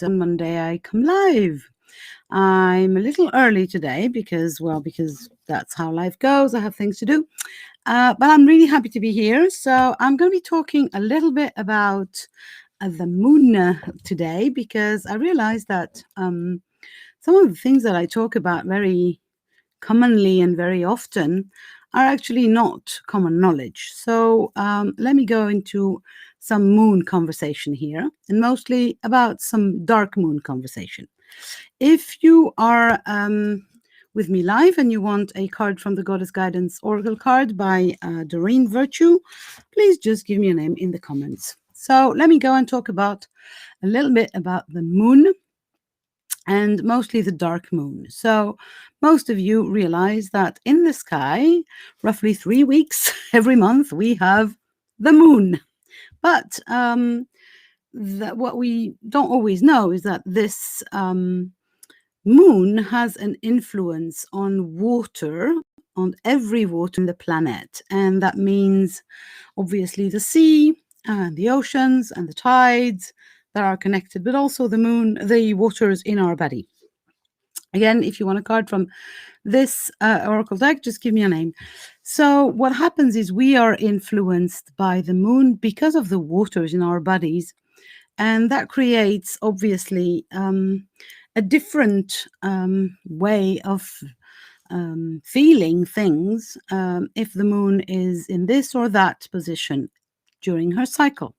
on Monday I come live. I'm a little early today because that's how life goes. I have things to do. But I'm really happy to be here. So I'm going to be talking a little bit about the moon today because I realized that some of the things that I talk about very commonly and very often are actually not common knowledge. So let me go into some moon conversation here, and mostly about some dark moon conversation. If you are with me live and you want a card from the Goddess Guidance Oracle card by Doreen Virtue, please just give me a name in the comments. So let me go and talk about a little bit about the moon, and mostly the dark moon. So most of you realize that in the sky, roughly 3 weeks every month, we have the moon. But what we don't always know is that this moon has an influence on water, on every water in the planet. And that means obviously the sea and the oceans and the tides that are connected, but also the moon, the waters in our body. Again, if you want a card from this oracle deck, just give me a name. So what happens is we are influenced by the moon because of the waters in our bodies, and that creates obviously a different way of feeling things if the moon is in this or that position during her cycle.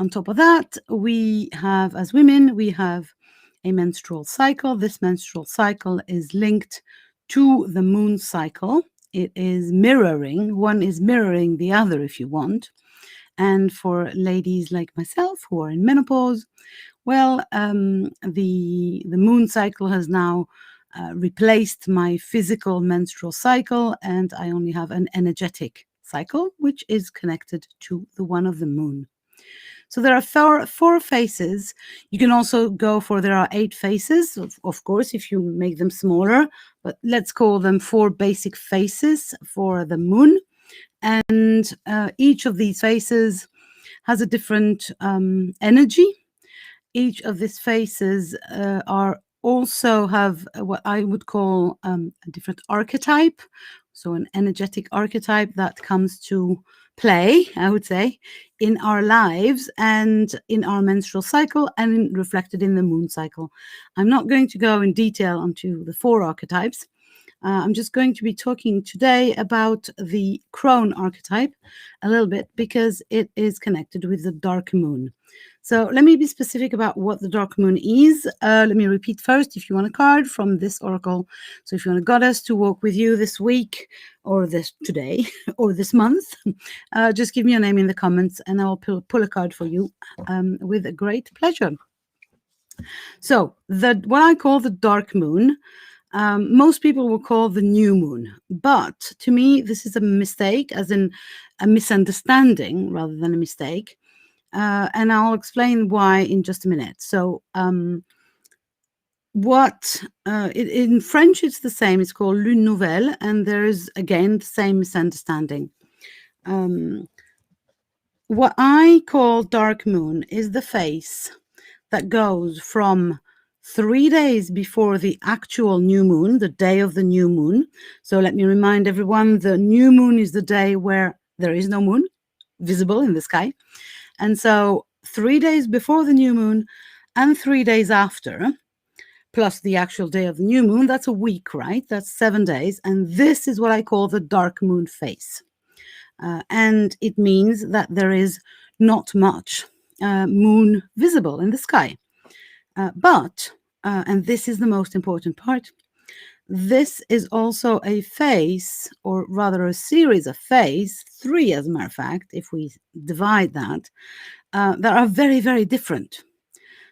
On top of that, we have, as women, we have a menstrual cycle. This menstrual cycle is linked to the moon cycle. It is mirroring, one is mirroring the other, if you want. And for ladies like myself who are in menopause, well, the moon cycle has now replaced my physical menstrual cycle, and I only have an energetic cycle, which is connected to the one of the moon. So there are four phases. You can also go for, there are 8 phases, of course, if you make them smaller, but let's call them 4 basic phases for the moon. And each of these phases has a different energy. Each of these phases also have what I would call a different archetype. So an energetic archetype that comes to play, I would say, in our lives and in our menstrual cycle and reflected in the moon cycle. I'm not going to go in detail onto the 4 archetypes. I'm just going to be talking today about the crone archetype a little bit because it is connected with the dark moon. So let me be specific about what the dark moon is. Let me repeat first, if you want a card from this oracle. So if you want a goddess to walk with you this week or this today or this month, just give me your name in the comments and I'll pull a card for you with a great pleasure. So what I call the dark moon, most people will call the new moon, but to me, this is a mistake, as in a misunderstanding rather than a mistake. And I'll explain why in just a minute. So in French, it's the same. It's called Lune Nouvelle, and there is, again, the same misunderstanding. What I call dark moon is the phase that goes from 3 days before the actual new moon, the day of the new moon. So let me remind everyone, the new moon is the day where there is no moon visible in the sky. And so 3 days before the new moon and 3 days after, plus the actual day of the new moon, that's a week, right? That's 7 days. And this is what I call the dark moon phase. And it means that there is not much moon visible in the sky. But, and this is the most important part, this is also a phase, or rather a series of phase, 3 as a matter of fact, if we divide that are very, very different.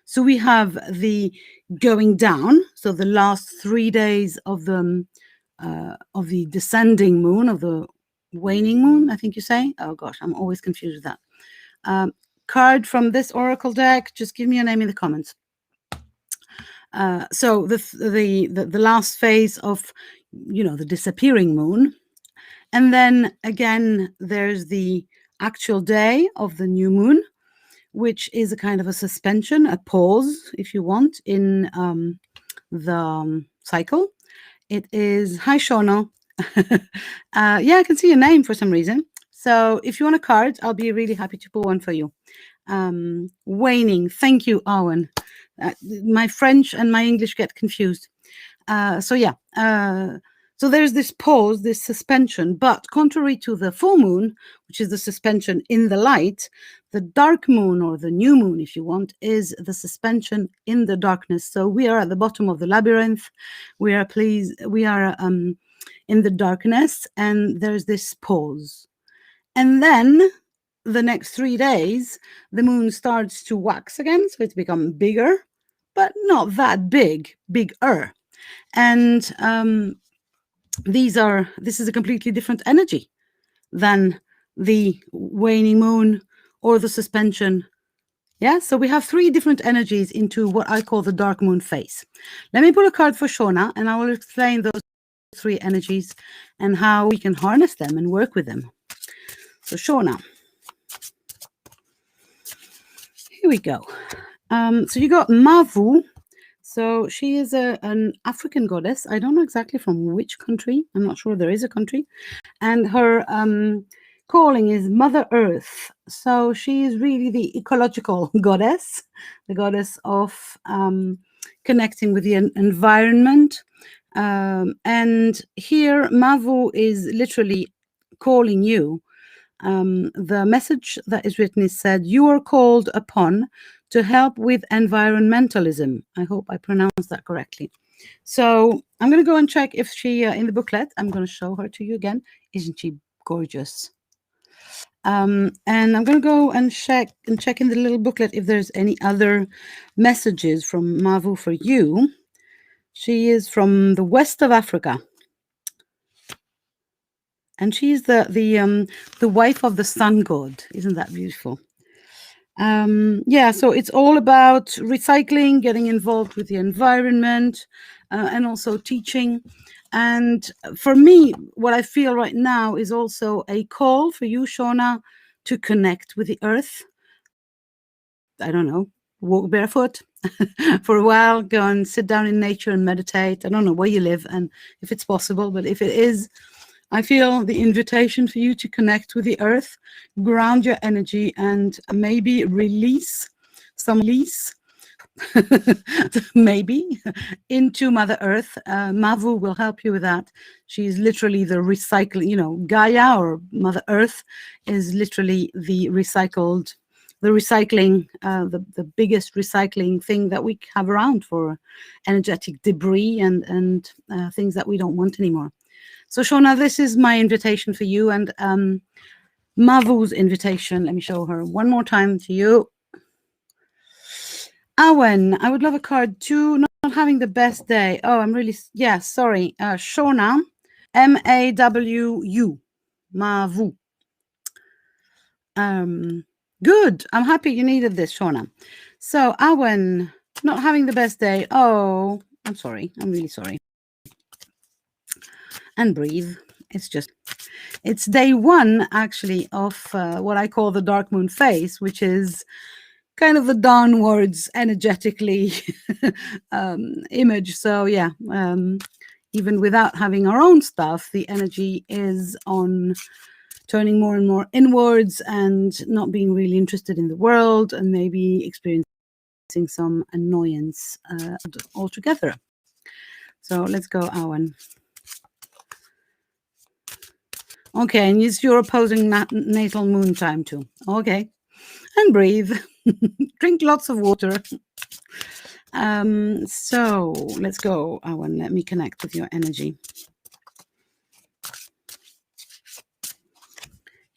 So we have the going down, so the last 3 days of the descending moon, of the waning moon, I think you say. Oh gosh, I'm always confused with that. Card from this oracle deck, just give me a name in the comments. So the last phase of, the disappearing moon. And then again, there's the actual day of the new moon, which is a kind of a suspension, a pause, if you want, in the cycle. It is hi, Shona. Yeah, I can see your name for some reason. So if you want a card, I'll be really happy to pull one for you. Waning. Thank you, Owen. My French and my English get confused. So yeah, so there's this pause, this suspension, but contrary to the full moon, which is the suspension in the light, the dark moon, or the new moon, if you want, is the suspension in the darkness. So we are at the bottom of the labyrinth. We are in the darkness, and there's this pause. And then the next 3 days, the moon starts to wax again, so it's become bigger, but not that bigger. And this is a completely different energy than the waning moon or the suspension. Yeah, so we have 3 different energies into what I call the dark moon phase. Let me pull a card for Shona, and I will explain those 3 energies and how we can harness them and work with them. So Shona, here we go. So you got Mavu. So she is an African goddess. I don't know exactly from which country. I'm not sure there is a country. And her calling is Mother Earth. So she is really the ecological goddess, the goddess of connecting with the environment. And here, Mavu is literally calling you. The message that is written is said, you are called upon to help with environmentalism. I hope I pronounced that correctly. So I'm going to go and check if she, in the booklet, I'm going to show her to you again. Isn't she gorgeous? And I'm going to go and check in the little booklet if there's any other messages from Mavu for you. She is from the west of Africa. And she's the wife of the sun god. Isn't that beautiful? Yeah, so it's all about recycling, getting involved with the environment, and also teaching. And for me, what I feel right now is also a call for you, Shona, to connect with the earth. I don't know, walk barefoot for a while, go and sit down in nature and meditate. I don't know where you live and if it's possible, but if it is, I feel the invitation for you to connect with the earth, ground your energy, and maybe release maybe into Mother Earth. Mavu will help you with that. She's literally the recycling, Gaia, or Mother Earth is literally the recycling, the biggest recycling thing that we have around for energetic debris and things that we don't want anymore. So Shona, this is my invitation for you, and Mavu's invitation. Let me show her one more time to you. Owen, I would love a card too. Not having the best day. Oh, I'm really, yeah, sorry. Shona, Mawu, Mavu. Good. I'm happy you needed this, Shona. So Owen, not having the best day. Oh, I'm sorry. I'm really sorry. And breathe. It's day 1, actually, of what I call the dark moon phase, which is kind of the downwards energetically image. So yeah, even without having our own stuff, the energy is on turning more and more inwards and not being really interested in the world, and maybe experiencing some annoyance altogether. So let's go, Owen. Okay, and it's your opposing natal moon time too. Okay, and breathe. Drink lots of water. So let's go, Owen. Let me connect with your energy.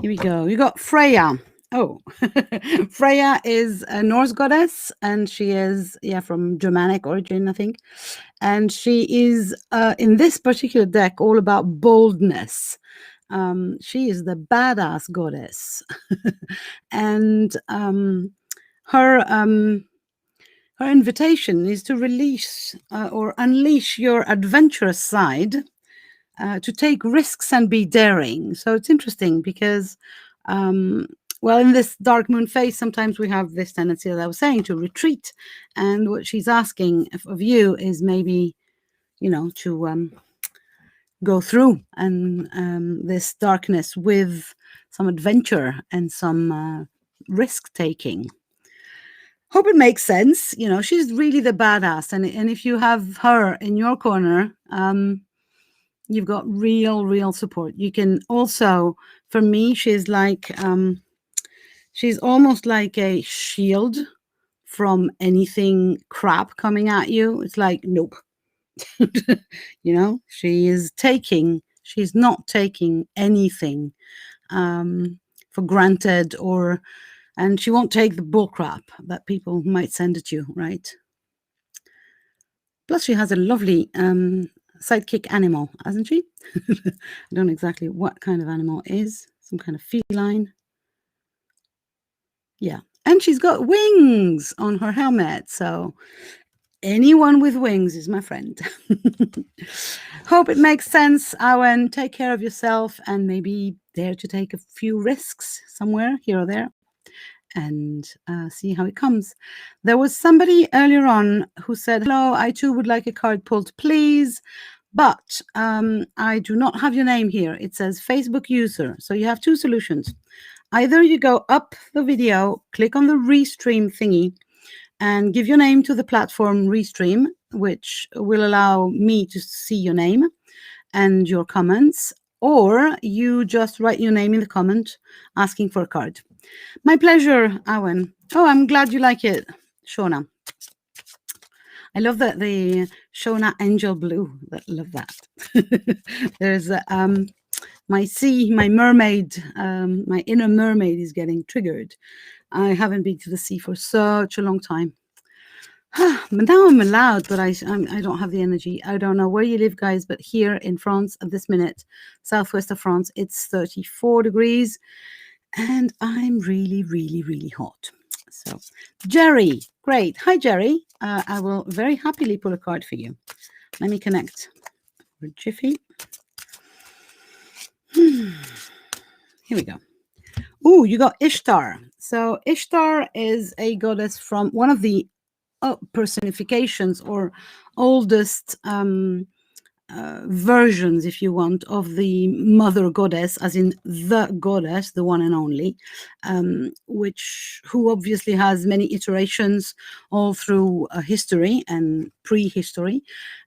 Here we go. You got Freya. Oh, Freya is a Norse goddess, and she is, from Germanic origin, I think. And she is, in this particular deck, all about boldness. She is the badass goddess. And her invitation is to release or unleash your adventurous side, to take risks and be daring. So it's interesting because well, in this dark moon phase, sometimes we have this tendency, as I was saying, to retreat. And what she's asking of you is maybe, to go through and this darkness with some adventure and some risk taking. Hope it makes sense. She's really the badass, and if you have her in your corner, you've got real support. You can also, for me, she's almost like a shield from anything crap coming at you. It's like, nope. She's not taking anything for granted, and she won't take the bull crap that people might send at you, right? Plus, she has a lovely sidekick animal, hasn't she? I don't know exactly what kind of animal it is. Some kind of feline. Yeah. And she's got wings on her helmet. So anyone with wings is my friend. Hope it makes sense, Owen. Take care of yourself and maybe dare to take a few risks somewhere here or there and see how it comes. There was somebody earlier on who said, hello, I too would like a card pulled, please. But I do not have your name here. It says Facebook user. So you have two solutions. Either you go up the video, click on the restream thingy, and give your name to the platform Restream, which will allow me to see your name and your comments, or you just write your name in the comment asking for a card. My pleasure, Owen. Oh, I'm glad you like it, Shona. I love that the Shona Angel Blue. Love that. There's my mermaid, my inner mermaid is getting triggered. I haven't been to the sea for such a long time. But now I'm allowed, but I don't have the energy. I don't know where you live, guys, but here in France at this minute, southwest of France, it's 34 degrees, and I'm really hot. So, Jerry, great. Hi, Jerry. I will very happily pull a card for you. Let me connect with Jiffy. Here we go. Oh, you got Ishtar. So Ishtar is a goddess from one of the personifications or oldest versions, if you want, of the mother goddess, as in the goddess, the one and only, who obviously has many iterations all through history and prehistory.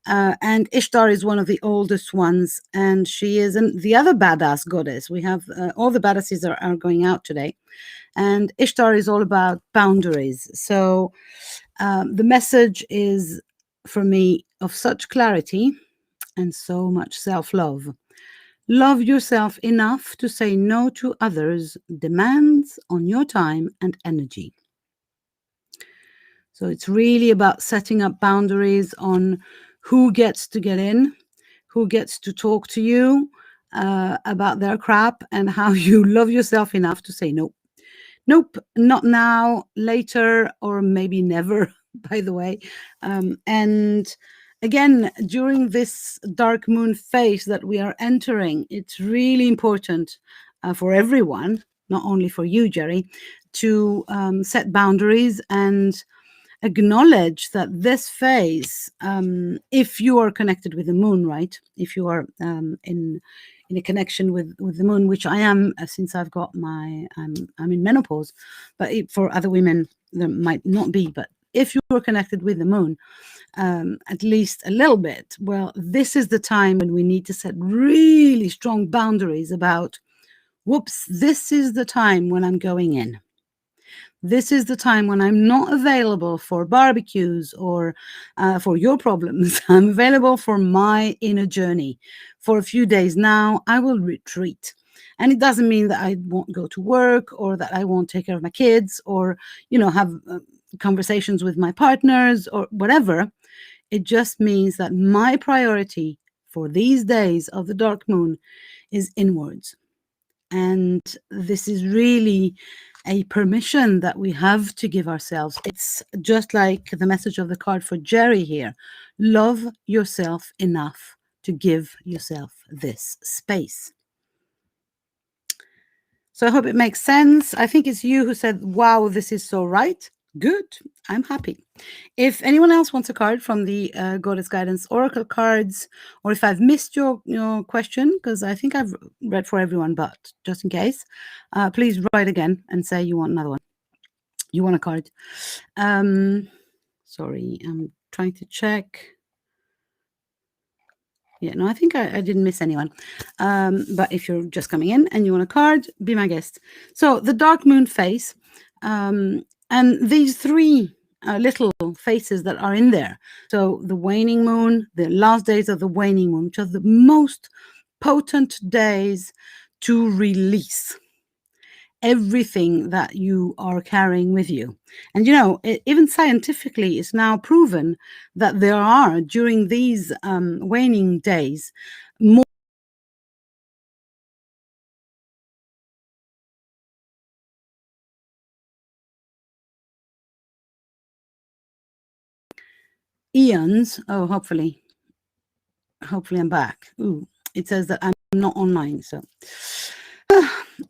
And Ishtar is one of the oldest ones, and she is the other badass goddess. We have all the badasses are going out today, and Ishtar is all about boundaries. So the message is, for me, of such clarity and so much self-love. Love yourself enough to say no to others' demands on your time and energy. So it's really about setting up boundaries on who gets to get in, who gets to talk to you about their crap, and how you love yourself enough to say no. Nope, not now, later, or maybe never, by the way. And again, during this dark moon phase that we are entering, it's really important for everyone, not only for you, Jerry, to set boundaries and acknowledge that this phase, if you are connected with the moon, right? If you are in a connection with the moon, which I am, since I've got I'm in menopause, but for other women there might not be. But if you are connected with the moon, at least a little bit, well, this is the time when we need to set really strong boundaries about, whoops, this is the time when I'm going in. This is the time when I'm not available for barbecues or for your problems. I'm available for my inner journey. For a few days now, I will retreat. And it doesn't mean that I won't go to work or that I won't take care of my kids or, have conversations with my partners or whatever. It just means that my priority for these days of the dark moon is inwards. And this is really a permission that we have to give ourselves. It's just like the message of the card for Jerry here. Love yourself enough to give yourself this space. So I hope it makes sense. I think it's you who said, wow, this is so right. Good. I'm happy. If anyone else wants a card from the Goddess Guidance Oracle cards, or if I've missed your question, because I think I've read for everyone, but just in case, please write again and say you want another one. You want a card. Sorry, I'm trying to check. Yeah, no, I think I didn't miss anyone. But if you're just coming in and you want a card, be my guest. So the dark moon face, and these three little faces that are in there. So the waning moon, the last days of the waning moon, which are the most potent days to release everything that you are carrying with you. And even scientifically, it's now proven that there are, during these waning days, more eons. Oh, hopefully I'm back. Ooh, it says that I'm not online, so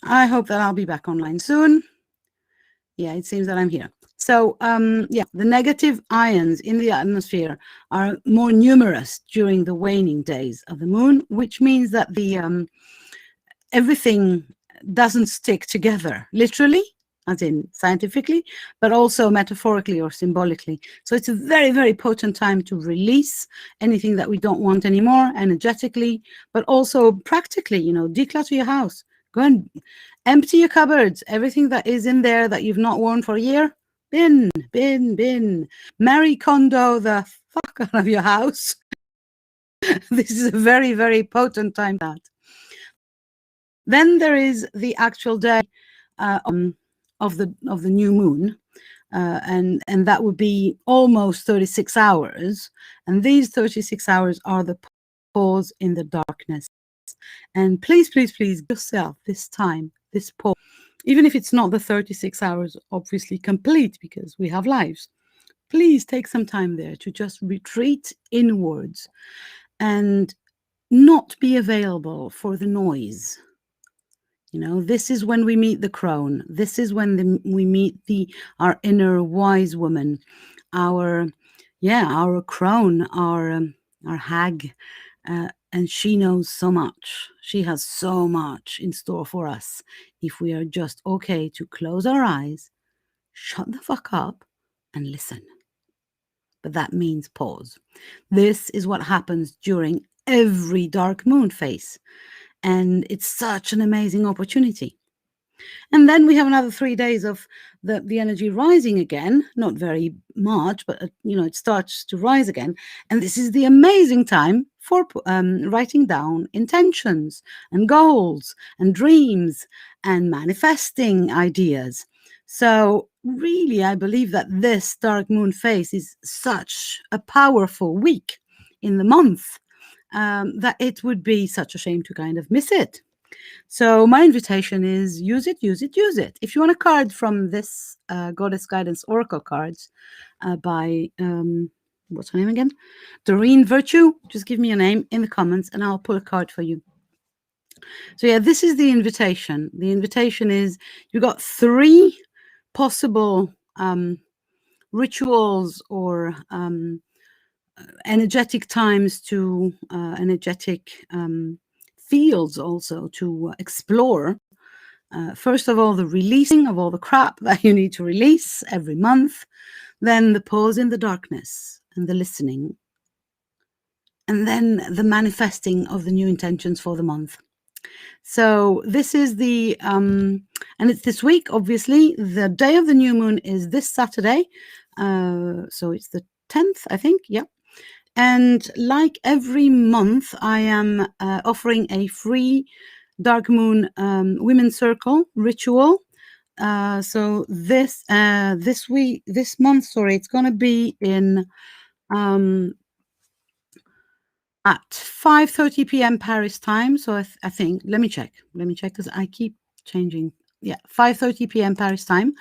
I hope that I'll be back online soon. Yeah, it seems that I'm here. So, yeah, the negative ions in the atmosphere are more numerous during the waning days of the moon, which means that the everything doesn't stick together, literally, as in scientifically, but also metaphorically or symbolically. So it's a very, very potent time to release anything that we don't want anymore, energetically, but also practically, declutter your house. Go and empty your cupboards. Everything that is in there that you've not worn for a year, bin, bin, bin. Marie Kondo the fuck out of your house. This is a very, very potent time for that. Then there is the actual day of the new moon, and that would be almost 36 hours. And these 36 hours are the pause in the darkness. And please, please, please, give yourself this time, this pause, even if it's not the 36 hours, obviously complete, because we have lives. Please take some time there to just retreat inwards and not be available for the noise. This is when we meet the crone. This is when we meet our inner wise woman, our crone, our hag, and she knows so much. She has so much in store for us if we are just okay to close our eyes, shut the fuck up, and listen. But that means pause. This is what happens during every dark moon phase. And it's such an amazing opportunity. And then we have another 3 days of the energy rising again, not very much, but it starts to rise again. And this is the amazing time for writing down intentions and goals and dreams and manifesting ideas. So really, I believe that this dark moon phase is such a powerful week in the month, that it would be such a shame to kind of miss it. So my invitation is use it, use it, use it. If you want a card from this Goddess Guidance Oracle cards by, what's her name again? Doreen Virtue, just give me a name in the comments and I'll pull a card for you. So yeah, this is the invitation. The invitation is you've got 3 possible rituals or energetic times to energetic fields also to explore. First of all, the releasing of all the crap that you need to release every month, then the pause in the darkness and the listening, and then the manifesting of the new intentions for the month. So this is the and it's this week, obviously. The day of the new moon is this Saturday, so it's the 10th, I think. Yeah. And like every month, I am offering a free dark moon women's circle ritual. So this month, sorry, it's going to be in at 5:30 p.m. Paris time. So I think let me check because I keep changing. Yeah, 5:30 p.m. Paris time.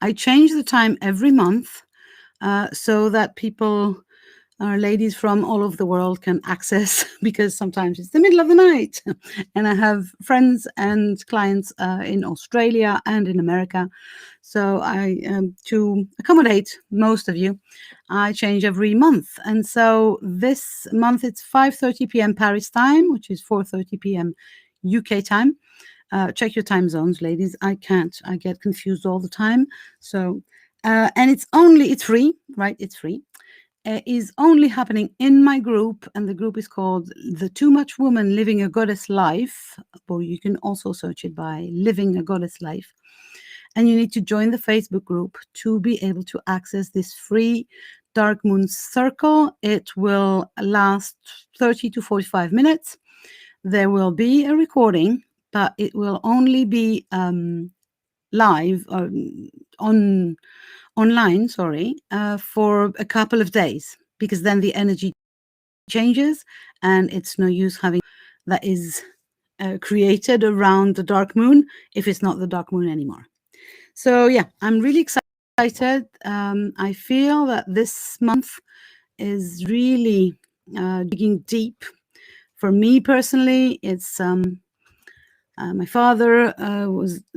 I change the time every month so that people our ladies from all over the world can access because sometimes it's the middle of the night. And I have friends and clients in Australia and in America. So to accommodate most of you, I change every month. And so this month it's 5:30 p.m. Paris time, which is 4:30 p.m. UK time. Check your time zones, ladies. I can't. I get confused all the time. So, and it's free, right? It's free. Is only happening in my group, and the group is called The Too Much Woman Living a Goddess Life, or you can also search it by Living a Goddess Life. And you need to join the Facebook group to be able to access this free Dark Moon Circle. It will last 30 to 45 minutes. There will be a recording, but it will only be live or online, for a couple of days, because then the energy changes and it's no use having that is created around the dark moon if it's not the dark moon anymore. So yeah, I'm really excited. I feel that this month is really digging deep. For me personally, it's my father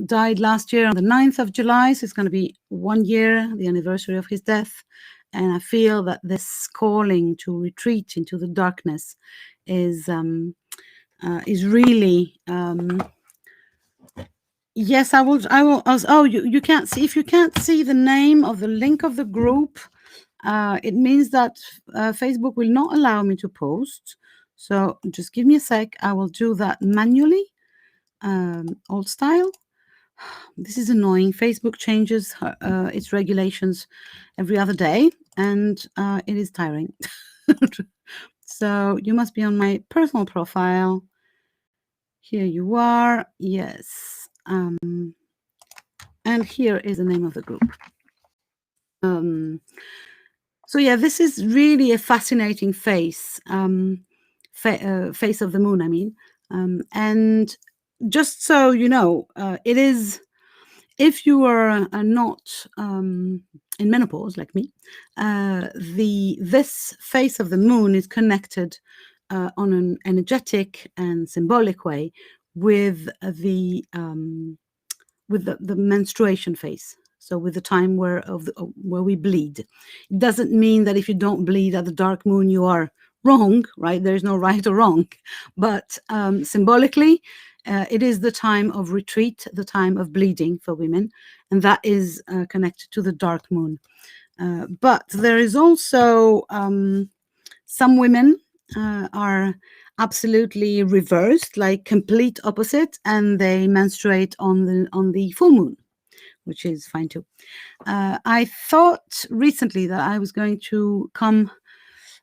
died last year on the 9th of July, so it's going to be 1 year, the anniversary of his death. And I feel that this calling to retreat into the darkness is really yes. I will. Oh, you can't see, if you can't see the name of the link of the group, it means that Facebook will not allow me to post. So just give me a sec. I will do that manually, old style. This is annoying. Facebook changes its regulations every other day, and it is tiring. So you must be on my personal profile. Here you are. Yes. And here is the name of the group. So yeah, this is really a fascinating phase of the moon, I mean. And just so you know, it is, if you are not in menopause like me, this phase of the moon is connected on an energetic and symbolic way with the menstruation phase. So with the time where we bleed. It doesn't mean that if you don't bleed at the dark moon, you are wrong, right? There's no right or wrong. But symbolically, it is the time of retreat, the time of bleeding for women, and that is connected to the dark moon. But there is also some women are absolutely reversed, like complete opposite, and they menstruate on the full moon, which is fine too. I thought recently that I was going to come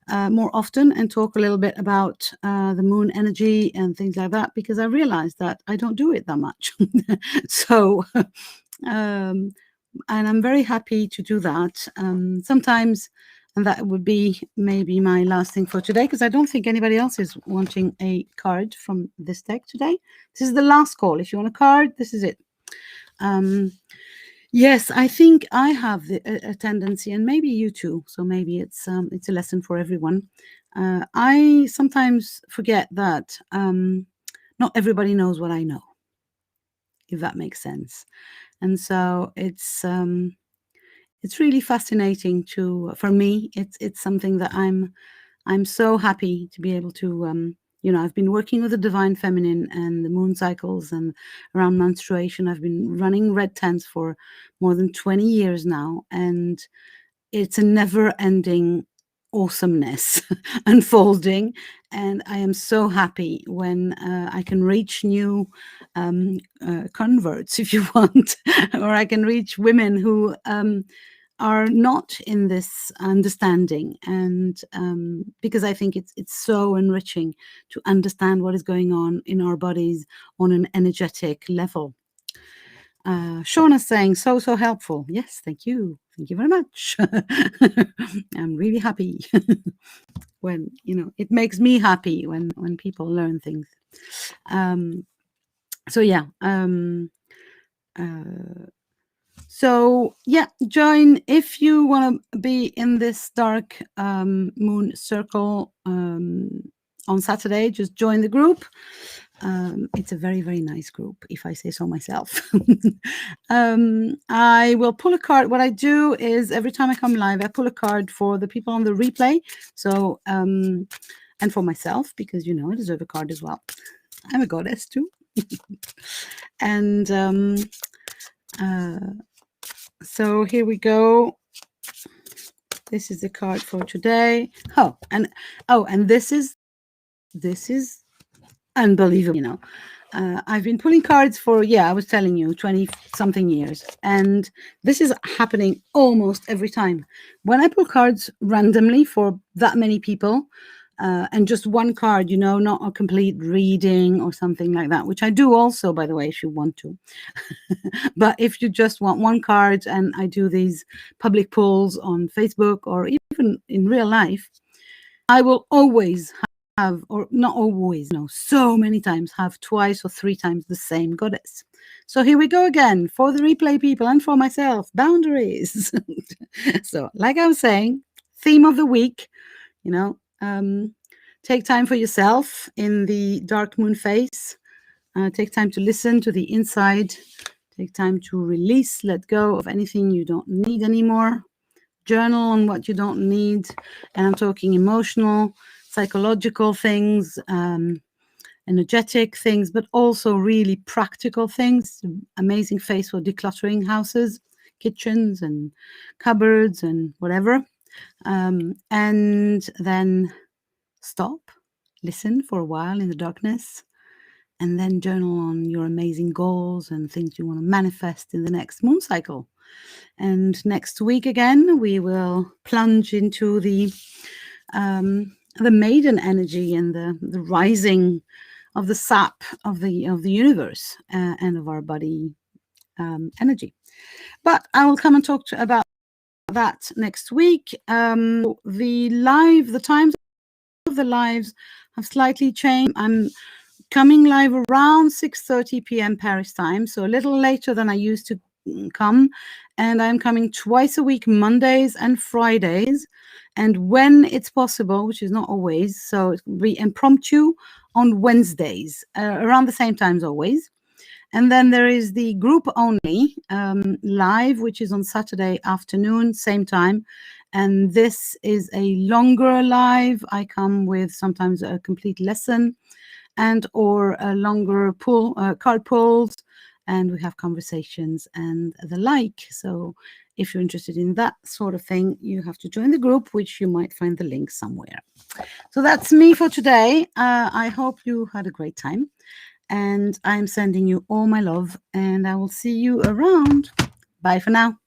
more often and talk a little bit about the moon energy and things like that, because I realized that I don't do it that much. So, and I'm very happy to do that sometimes. And that would be maybe my last thing for today, because I don't think anybody else is wanting a card from this deck today. This is the last call. If you want a card, this is it. Yes, I think I have a tendency, and maybe you too. So maybe it's a lesson for everyone. I sometimes forget that not everybody knows what I know, if that makes sense. And so it's really fascinating for me. It's something that I'm so happy to be able to. I've been working with the divine feminine and the moon cycles and around menstruation. I've been running red tents for more than 20 years now, and it's a never-ending awesomeness unfolding. And I am so happy when I can reach new converts, if you want, or I can reach women who are not in this understanding, and because I think it's so enriching to understand what is going on in our bodies on an energetic level. Shauna's saying so helpful. Yes, thank you very much. I'm really happy when it makes me happy when people learn things. So yeah. So yeah, join if you want to be in this dark moon circle on Saturday. Just join the group. It's a very, very nice group, if I say so myself. I will pull a card. What I do is every time I come live, I pull a card for the people on the replay. So, and for myself, because you know I deserve a card as well. I'm a goddess too. And so here we go. This is the card for today. And this is unbelievable. You know, I've been pulling cards for, I was telling you, 20 something years. And this is happening almost every time. When I pull cards randomly for that many people, and just one card, you know, not a complete reading or something like that, which I do also, by the way, if you want to. But if you just want one card, and I do these public pulls on Facebook or even in real life, I will always have, or not always, no, so many times have twice or three times the same goddess. So here we go again for the replay people and for myself, boundaries. So like I was saying, theme of the week, you know, take time for yourself in the dark moon phase. Take time to listen to the inside. Take time to release, let go of anything you don't need anymore. Journal on what you don't need. And I'm talking emotional, psychological things, energetic things, but also really practical things. Amazing phase for decluttering houses, kitchens and cupboards and whatever. And then stop, listen for a while in the darkness, and then journal on your amazing goals and things you want to manifest in the next moon cycle. And next week again, we will plunge into the maiden energy and the rising of the sap of the universe and of our body energy. But I will come and talk about that next week. The times of the lives have slightly changed. I'm coming live around 6:30 p.m. Paris time, so a little later than I used to come. And I'm coming twice a week, Mondays and Fridays. And when it's possible, which is not always, so it will be impromptu on Wednesdays, around the same times always. And then there is the group only live, which is on Saturday afternoon, same time. And this is a longer live. I come with sometimes a complete lesson and or a longer card pulls, and we have conversations and the like. So if you're interested in that sort of thing, you have to join the group, which you might find the link somewhere. So that's me for today. I hope you had a great time, and I'm sending you all my love, and I will see you around. Bye for now.